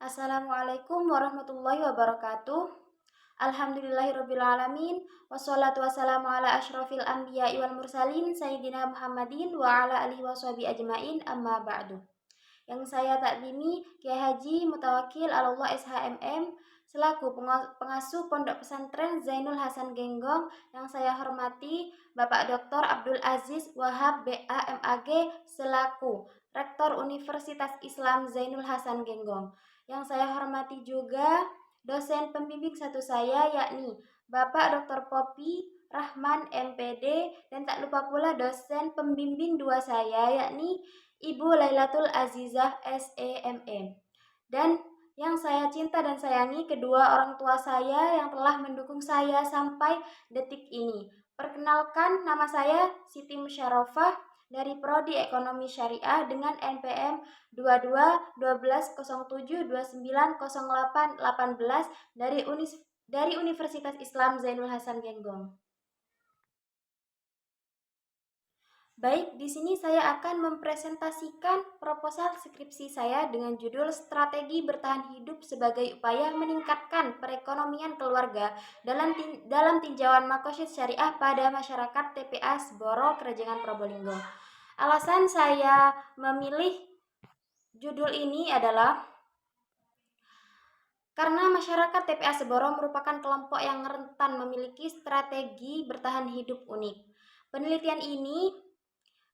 Assalamualaikum warahmatullahi wabarakatuh. Alhamdulillahirrabbilalamin. Wassalatu wassalamu ala ashrafil anbiya'i wal mursalin Sayyidina Muhammadin wa ala alihi wa sahbihi ajmain amma ba'du. Yang saya takdimi Kiai Haji Mutawakil Allah SHMM selaku pengasuh Pondok Pesantren Zainul Hasan Genggong. Yang saya hormati Bapak Dr. Abdul Aziz Wahab BA MAG selaku Rektor Universitas Islam Zainul Hasan Genggong. Yang saya hormati juga dosen pembimbing satu saya yakni Bapak Dr. Popi Rahman MPD, dan tak lupa pula dosen pembimbing dua saya yakni Ibu Lailatul Azizah SEMM. Dan yang saya cinta dan sayangi kedua orang tua saya yang telah mendukung saya sampai detik ini. Perkenalkan, nama saya Siti Musyarofah dari Prodi Ekonomi Syariah dengan NPM 22 1207 29 08 18 dari Universitas Islam Zainul Hasan Genggong. Baik, di sini saya akan mempresentasikan proposal skripsi saya dengan judul Strategi Bertahan Hidup sebagai Upaya Meningkatkan Perekonomian Keluarga dalam Tinjauan Makosyid Syariah pada Masyarakat TPA Sboro, Krajangan Probolinggo. Alasan saya memilih judul ini adalah karena masyarakat TPA Sboro merupakan kelompok yang rentan memiliki strategi bertahan hidup unik. Penelitian ini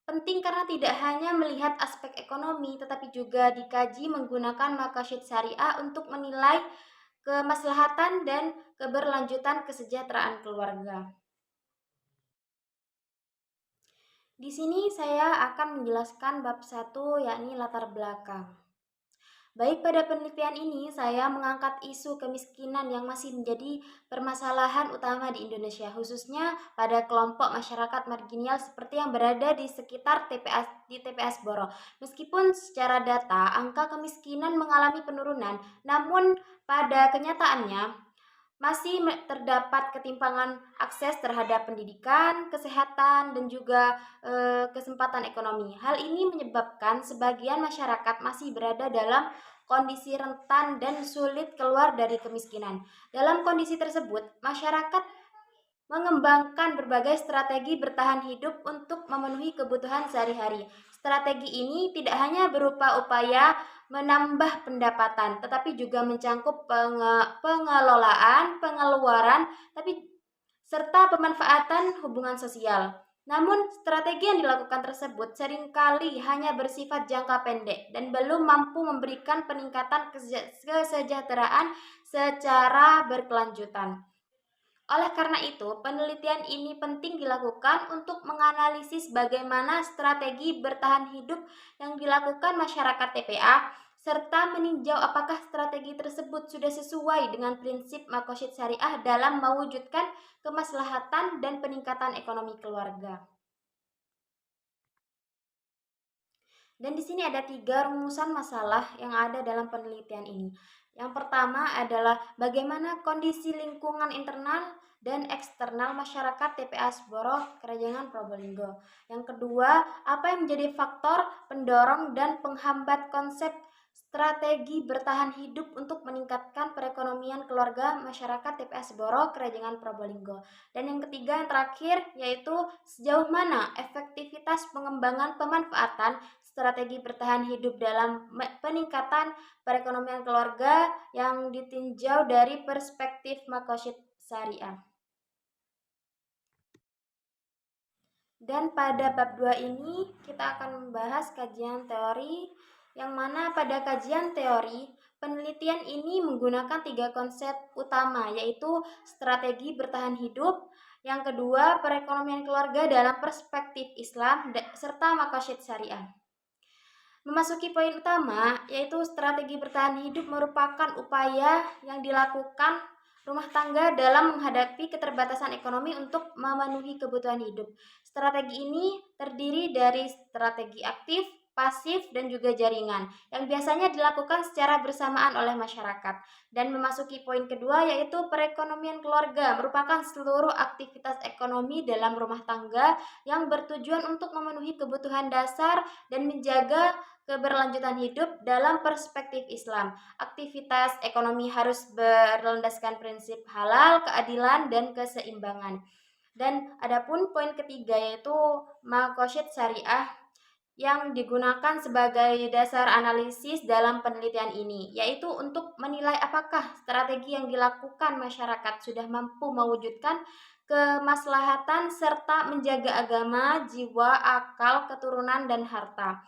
penting karena tidak hanya melihat aspek ekonomi, tetapi juga dikaji menggunakan maqasid syariah untuk menilai kemaslahatan dan keberlanjutan kesejahteraan keluarga. Di sini saya akan menjelaskan bab 1 yakni latar belakang. Baik, pada penelitian ini saya mengangkat isu kemiskinan yang masih menjadi permasalahan utama di Indonesia, khususnya pada kelompok masyarakat marginal seperti yang berada di sekitar TPA Sboro. Meskipun secara data angka kemiskinan mengalami penurunan, namun pada kenyataannya masih terdapat ketimpangan akses terhadap pendidikan, kesehatan, dan juga kesempatan ekonomi. Hal ini menyebabkan sebagian masyarakat masih berada dalam kondisi rentan dan sulit keluar dari kemiskinan. Dalam kondisi tersebut, masyarakat mengembangkan berbagai strategi bertahan hidup untuk memenuhi kebutuhan sehari-hari. Strategi ini tidak hanya berupa upaya menambah pendapatan, tetapi juga mencangkup pengelolaan, pengeluaran, serta pemanfaatan hubungan sosial. Namun, strategi yang dilakukan tersebut seringkali hanya bersifat jangka pendek dan belum mampu memberikan peningkatan kesejahteraan secara berkelanjutan. Oleh karena itu, penelitian ini penting dilakukan untuk menganalisis bagaimana strategi bertahan hidup yang dilakukan masyarakat TPA, serta meninjau apakah strategi tersebut sudah sesuai dengan prinsip makosyid syariah dalam mewujudkan kemaslahatan dan peningkatan ekonomi keluarga. Dan di sini ada 3 rumusan masalah yang ada dalam penelitian ini. Yang pertama adalah bagaimana kondisi lingkungan internal dan eksternal masyarakat TPA Sboro, Krajangan Probolinggo. Yang kedua, apa yang menjadi faktor pendorong dan penghambat konsep strategi bertahan hidup untuk meningkatkan perekonomian keluarga masyarakat TPA Sboro, Krajangan Probolinggo. Dan yang ketiga, yang terakhir, yaitu sejauh mana efektivitas pengembangan pemanfaatan strategi bertahan hidup dalam peningkatan perekonomian keluarga yang ditinjau dari perspektif makosyid syariah. Dan pada bab 2 ini kita akan membahas kajian teori, yang mana pada kajian teori penelitian ini menggunakan 3 konsep utama, yaitu strategi bertahan hidup, yang kedua perekonomian keluarga dalam perspektif Islam, serta maqasid syariah. Memasuki poin utama, yaitu strategi bertahan hidup merupakan upaya yang dilakukan rumah tangga dalam menghadapi keterbatasan ekonomi untuk memenuhi kebutuhan hidup. Strategi ini terdiri dari strategi aktif, pasif, dan juga jaringan yang biasanya dilakukan secara bersamaan oleh masyarakat. Dan memasuki poin kedua, yaitu perekonomian keluarga merupakan seluruh aktivitas ekonomi dalam rumah tangga yang bertujuan untuk memenuhi kebutuhan dasar dan menjaga keberlanjutan hidup dalam perspektif Islam. Aktivitas ekonomi harus berlandaskan prinsip halal, keadilan, dan keseimbangan. Dan adapun poin ketiga yaitu maqasid syariah yang digunakan sebagai dasar analisis dalam penelitian ini, yaitu untuk menilai apakah strategi yang dilakukan masyarakat sudah mampu mewujudkan kemaslahatan serta menjaga agama, jiwa, akal, keturunan, dan harta.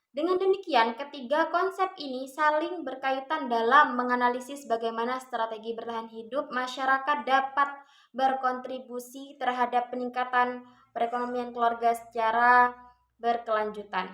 Dengan demikian, ketiga konsep ini saling berkaitan dalam menganalisis bagaimana strategi bertahan hidup masyarakat dapat berkontribusi terhadap peningkatan perekonomian keluarga secara berkelanjutan.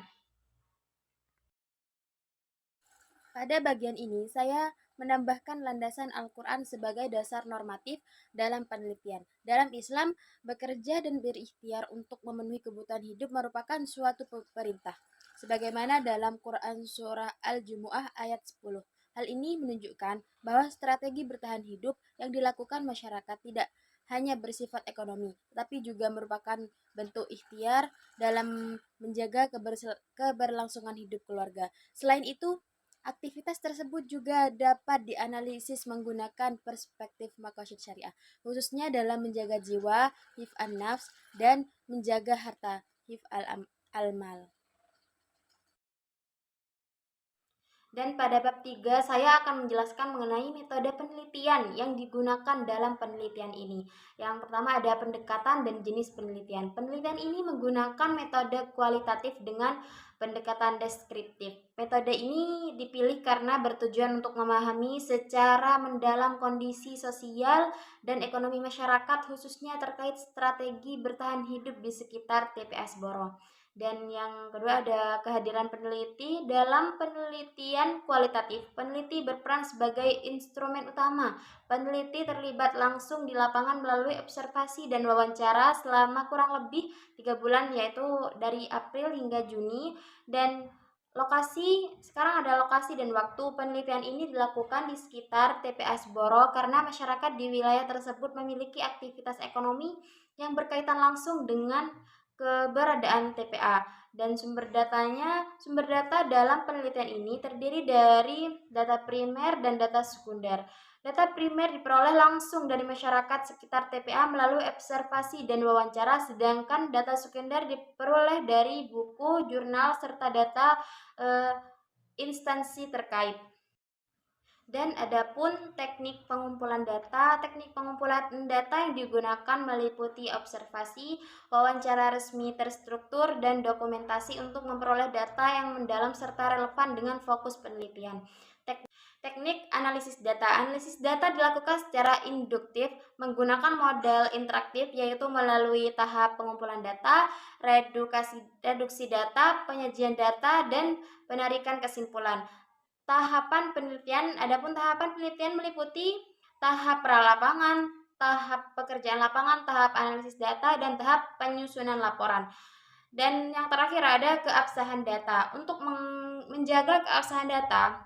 Pada bagian ini, saya menambahkan landasan Al-Quran sebagai dasar normatif dalam penelitian. Dalam Islam, bekerja dan berikhtiar untuk memenuhi kebutuhan hidup merupakan suatu perintah. Sebagaimana dalam Quran Surah Al-Jumu'ah ayat 10. Hal ini menunjukkan bahwa strategi bertahan hidup yang dilakukan masyarakat tidak hanya bersifat ekonomi, tetapi juga merupakan bentuk ikhtiar dalam menjaga keberlangsungan hidup keluarga. Selain itu, aktivitas tersebut juga dapat dianalisis menggunakan perspektif maqasid syariah, khususnya dalam menjaga jiwa, hif'an nafs, dan menjaga harta, hif'al-mal. Dan pada bab 3, saya akan menjelaskan mengenai metode penelitian yang digunakan dalam penelitian ini. Yang pertama ada pendekatan dan jenis penelitian. Penelitian ini menggunakan metode kualitatif dengan pendekatan deskriptif. Metode ini dipilih karena bertujuan untuk memahami secara mendalam kondisi sosial dan ekonomi masyarakat, khususnya terkait strategi bertahan hidup di sekitar TPS Boro. Dan yang kedua ada kehadiran peneliti. Dalam penelitian kualitatif, peneliti berperan sebagai instrumen utama. Peneliti terlibat langsung di lapangan melalui observasi dan wawancara selama kurang lebih 3 bulan, yaitu dari April hingga Juni. Dan sekarang ada lokasi dan waktu. Penelitian ini dilakukan di sekitar TPS Boro karena masyarakat di wilayah tersebut memiliki aktivitas ekonomi yang berkaitan langsung dengan keberadaan TPA. Dan sumber data dalam penelitian ini terdiri dari data primer dan data sekunder. Data primer diperoleh langsung dari masyarakat sekitar TPA melalui observasi dan wawancara, sedangkan data sekunder diperoleh dari buku, jurnal, serta data instansi terkait. Dan adapun teknik pengumpulan data yang digunakan meliputi observasi, wawancara resmi terstruktur, dan dokumentasi untuk memperoleh data yang mendalam serta relevan dengan fokus penelitian. Teknik analisis data. Analisis data dilakukan secara induktif menggunakan model interaktif, yaitu melalui tahap pengumpulan data, reduksi data, penyajian data, dan penarikan kesimpulan. Adapun tahapan penelitian meliputi tahap pralapangan, tahap pekerjaan lapangan, tahap analisis data, dan tahap penyusunan laporan. Dan yang terakhir ada keabsahan data. Untuk menjaga keabsahan data,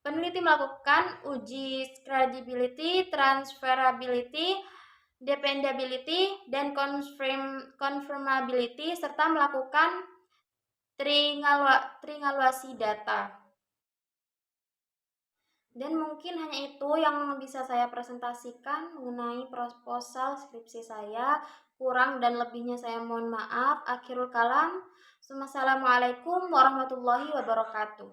peneliti melakukan uji credibility, transferability, dependability, dan confirmability, serta melakukan triangulasi data. Dan mungkin hanya itu yang bisa saya presentasikan mengenai proposal skripsi saya. Kurang dan lebihnya saya mohon maaf. Akhirul kalam. Wassalamualaikum warahmatullahi wabarakatuh.